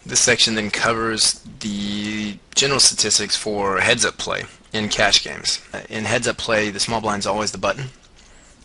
This section then covers the general statistics for heads-up play in cash games. In heads-up play, the small blind is always the button.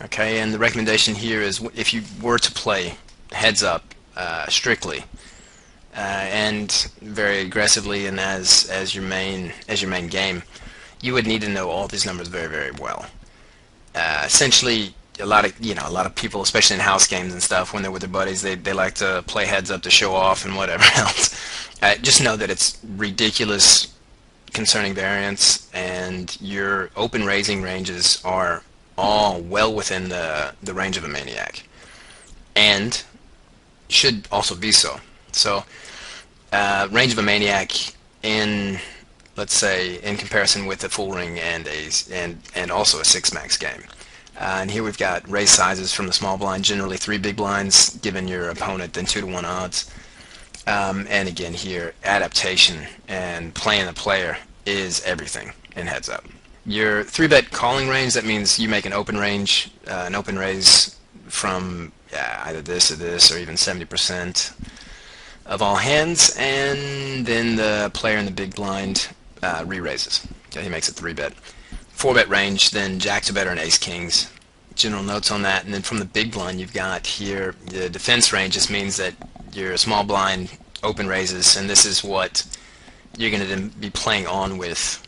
Okay, and the recommendation here is if you were to play heads-up strictly and very aggressively and as your main game, you would need to know all these numbers very, very well. Essentially, a lot of people, especially in house games and stuff, when they're with their buddies, they like to play heads up to show off and whatever else. Just know that it's ridiculous concerning variance, and your open raising ranges are all well within the range of a maniac, and should also be so. So, range of a maniac in, let's say, in comparison with a full ring and also a six max game. And here we've got raise sizes from the small blind, generally 3 big blinds, giving your opponent then 2-to-1 odds. And again here, adaptation and playing the player is everything in heads up. Your 3-bet calling range, that means you make an open range, an open raise from either this or this, or even 70% of all hands, and then the player in the big blind re-raises. Okay, he makes a 3-bet. 4-bet range, then jacks are better and ace kings. General notes on that. And then from the big blind, you've got here the defense range. Just means that your small blind open raises, and this is what you're going to be playing on with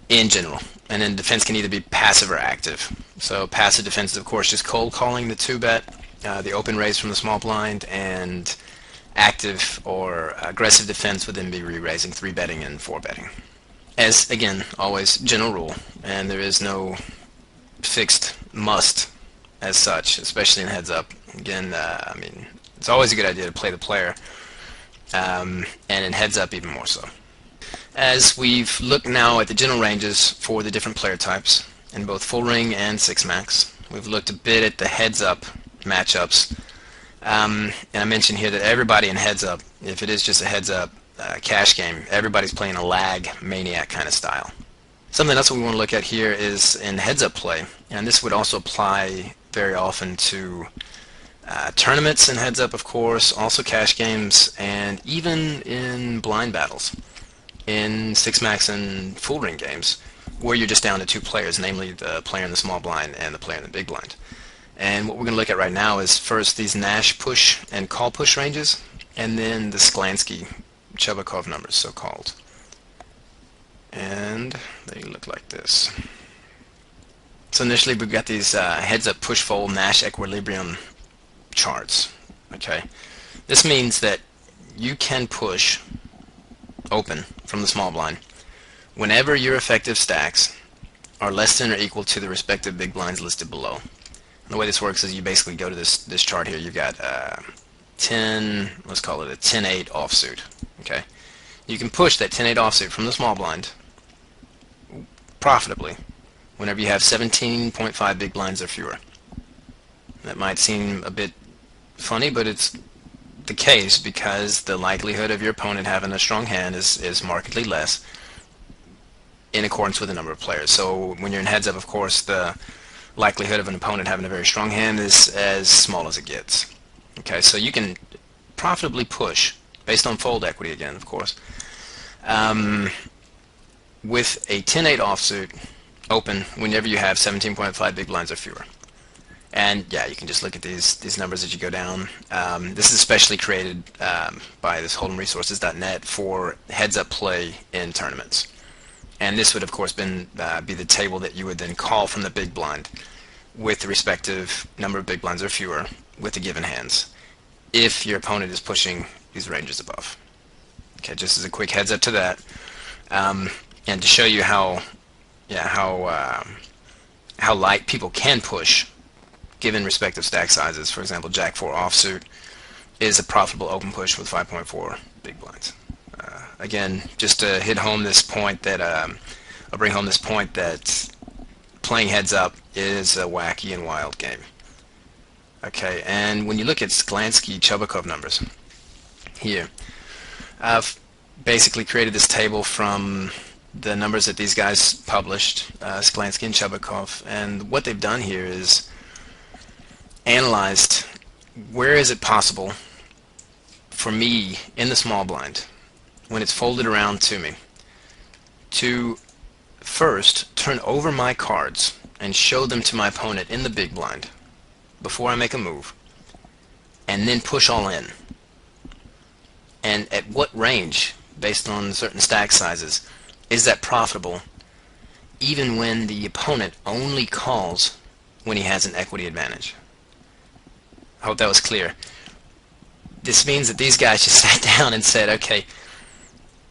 in general. And then defense can either be passive or active. So passive defense is, of course, just cold calling the 2-bet, the open raise from the small blind, and active or aggressive defense would then be re-raising, 3-betting and 4-betting. As, again, always, general rule, and there is no fixed must as such, especially in heads up. Again, I mean, it's always a good idea to play the player, and in heads up even more so. As we've looked now at the general ranges for the different player types in both full ring and six max, we've looked a bit at the heads up matchups, and I mentioned here that everybody in heads up, if it is just a heads up cash game, everybody's playing a lag maniac kind of style. Something else that we want to look at here is in heads up play, and this would also apply very often to tournaments in heads up, of course, also cash games, and even in blind battles in six max and full ring games, where you're just down to 2 players, namely the player in the small blind and the player in the big blind. And what we're going to look at right now is first these Nash push and call push ranges, and then the Sklansky-Chubokov numbers, so-called. And they look like this. So initially we've got these heads-up push-fold Nash equilibrium charts. Okay, this means that you can push open from the small blind whenever your effective stacks are less than or equal to the respective big blinds listed below. And the way this works is you basically go to this chart here. You've got 10, let's call it a 10-8 offsuit. Okay, you can push that 10-8 offsuit from the small blind profitably whenever you have 17.5 big blinds or fewer. That might seem a bit funny, but it's the case because the likelihood of your opponent having a strong hand is markedly less in accordance with the number of players. So when you're in heads up, of course, the likelihood of an opponent having a very strong hand is as small as it gets. Okay, so you can profitably push based on fold equity again, of course, with a 10-8 offsuit open whenever you have 17.5 big blinds or fewer. And yeah, you can just look at these numbers as you go down. This is especially created by this HoldemResources.net for heads-up play in tournaments. And this would, of course, be the table that you would then call from the big blind with the respective number of big blinds or fewer with the given hands, if your opponent is pushing these ranges above. Okay, just as a quick heads up to that, and to show you how light people can push given respective stack sizes. For example, Jack 4 offsuit is a profitable open push with 5.4 big blinds. Again, just to hit home this point that I'll bring home this point that playing heads up is a wacky and wild game. Okay, and when you look at Sklansky-Chubokov numbers here, I've basically created this table from the numbers that these guys published, Sklansky and Chubokov, and what they've done here is analyzed where is it possible for me in the small blind, when it's folded around to me, to first turn over my cards and show them to my opponent in the big blind before I make a move, and then push all in. And at what range, based on certain stack sizes, is that profitable, even when the opponent only calls when he has an equity advantage? I hope that was clear. This means that these guys just sat down and said, okay,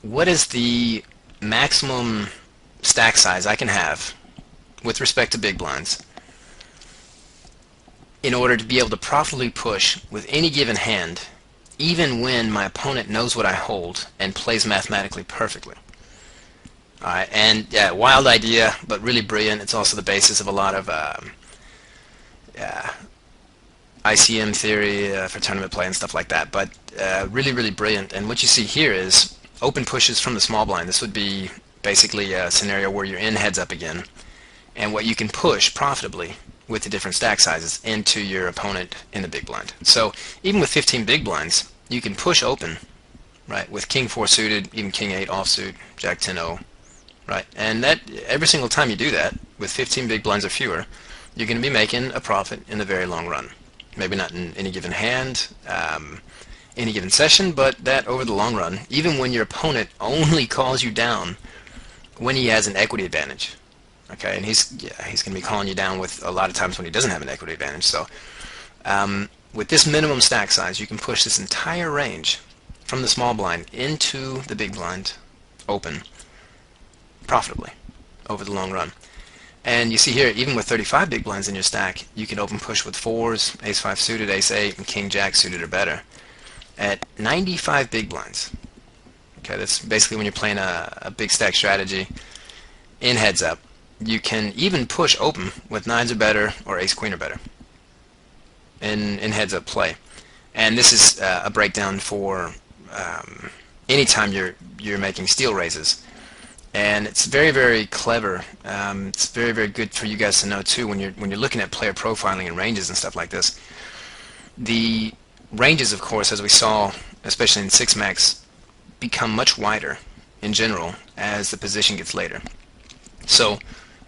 what is the maximum stack size I can have with respect to big blinds in order to be able to profitably push with any given hand, even when my opponent knows what I hold and plays mathematically perfectly. Alright, and yeah, wild idea, but really brilliant. It's also the basis of a lot of ICM theory for tournament play and stuff like that, but really, really brilliant. And what you see here is open pushes from the small blind. This would be basically a scenario where you're in heads up again, and what you can push profitably with the different stack sizes into your opponent in the big blind. So even with 15 big blinds, you can push open, right, with King 4 suited, even King 8 offsuit, Jack 10-0, right? And that every single time you do that with 15 big blinds or fewer, you're going to be making a profit in the very long run. Maybe not in any given hand, any given session, but that over the long run, even when your opponent only calls you down when he has an equity advantage. Okay, and he's going to be calling you down with a lot of times when he doesn't have an equity advantage. So with this minimum stack size, you can push this entire range from the small blind into the big blind open profitably over the long run. And you see here, even with 35 big blinds in your stack, you can open push with 4s, ace-5 suited, ace-8, and king-jack suited or better at 95 big blinds. Okay, that's basically when you're playing a big stack strategy in heads up. You can even push open with 9s or better or ace-queen or better in heads up play. And this is a breakdown for anytime you're making steal raises. And it's very, very clever. It's very, very good for you guys to know too when you're looking at player profiling and ranges and stuff like this. The ranges, of course, as we saw, especially in 6-max, become much wider in general as the position gets later. So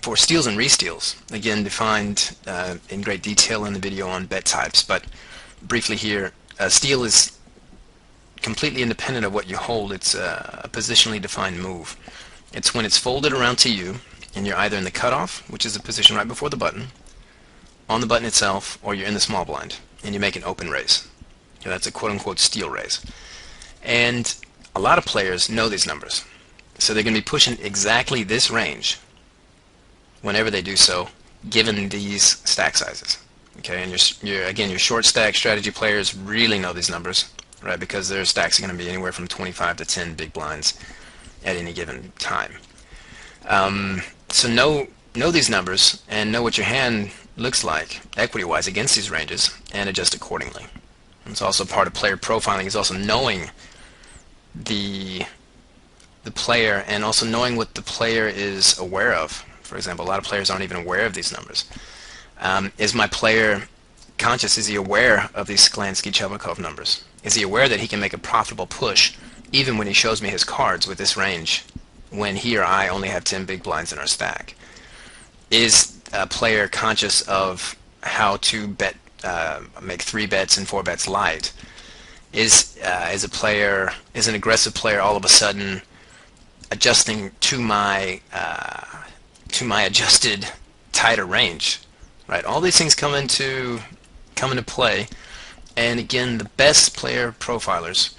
for steals and re-steals, again defined in great detail in the video on bet types, but briefly here, a steal is completely independent of what you hold. It's a positionally defined move. It's when it's folded around to you and you're either in the cutoff, which is the position right before the button, on the button itself, or you're in the small blind and you make an open raise. So that's a quote-unquote steal raise. And a lot of players know these numbers, so they're going to be pushing exactly this range whenever they do so, given these stack sizes. Okay, and your short stack strategy players really know these numbers, right? Because their stacks are going to be anywhere from 25 to 10 big blinds at any given time. So know these numbers and know what your hand looks like equity-wise against these ranges and adjust accordingly. And it's also part of player profiling is also knowing the player and also knowing what the player is aware of. For example, a lot of players aren't even aware of these numbers. Is my player conscious? Is he aware of these Sklansky-Chubokov numbers? Is he aware that he can make a profitable push even when he shows me his cards with this range when he or I only have 10 big blinds in our stack? Is a player conscious of how to bet, make 3 bets and 4 bets light? Is an aggressive player all of a sudden adjusting to my adjusted tighter range? Right, all these things come into play, and again, the best player profilers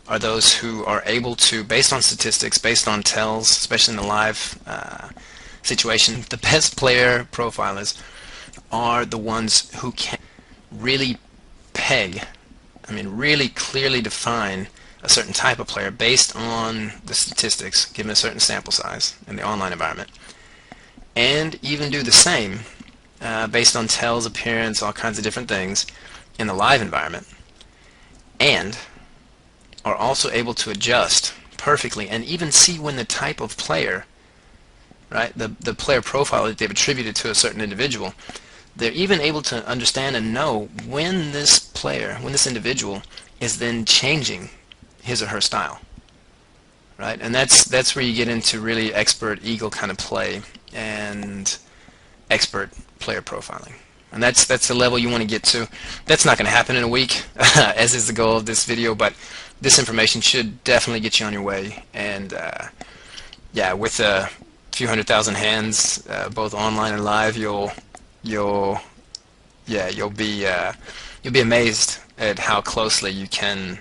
are those who are able to, based on statistics, based on tells, especially in the live situation, the best player profilers are the ones who can really peg, really clearly define a certain type of player based on the statistics, given a certain sample size in the online environment, and even do the same based on tells, appearance, all kinds of different things in the live environment, and are also able to adjust perfectly and even see when the type of player, right, the player profile that they've attributed to a certain individual, they're even able to understand and know when this player, when this individual is then changing his or her style, right? And that's where you get into really expert eagle kind of play and expert player profiling. And that's the level you want to get to. That's not going to happen in a week, as is the goal of this video, but this information should definitely get you on your way. And yeah, with a few 100,000 hands, both online and live, you'll be amazed at how closely you can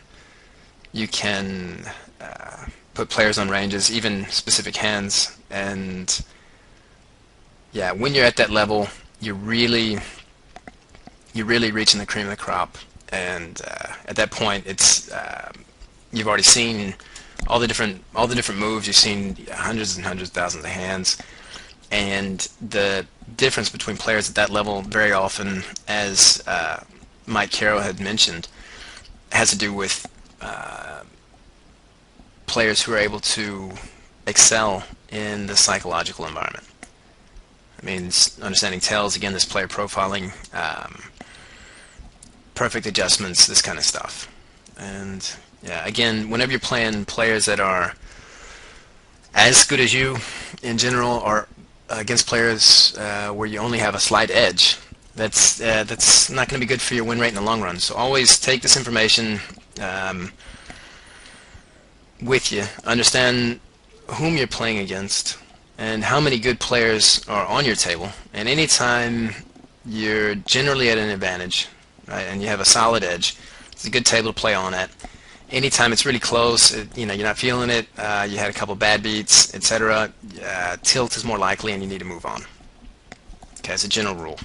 put players on ranges, even specific hands. And yeah, when you're at that level, you're really reaching the cream of the crop. And at that point, it's you've already seen all the different moves. You've seen hundreds and hundreds of thousands of hands, and the difference between players at that level very often, as Mike Carroll had mentioned, has to do with players who are able to excel in the psychological environment. I mean, understanding tells, again, this player profiling, perfect adjustments, this kind of stuff. And yeah, again, whenever you're playing players that are as good as you in general, or against players where you only have a slight edge, that's not going to be good for your win rate in the long run. So always take this information with you. Understand whom you're playing against and how many good players are on your table. And anytime you're generally at an advantage, right, and you have a solid edge, it's a good table to play on at. Anytime it's really close, you're not feeling it, you had a couple bad beats, etc., tilt is more likely and you need to move on. Okay, it's a general rule.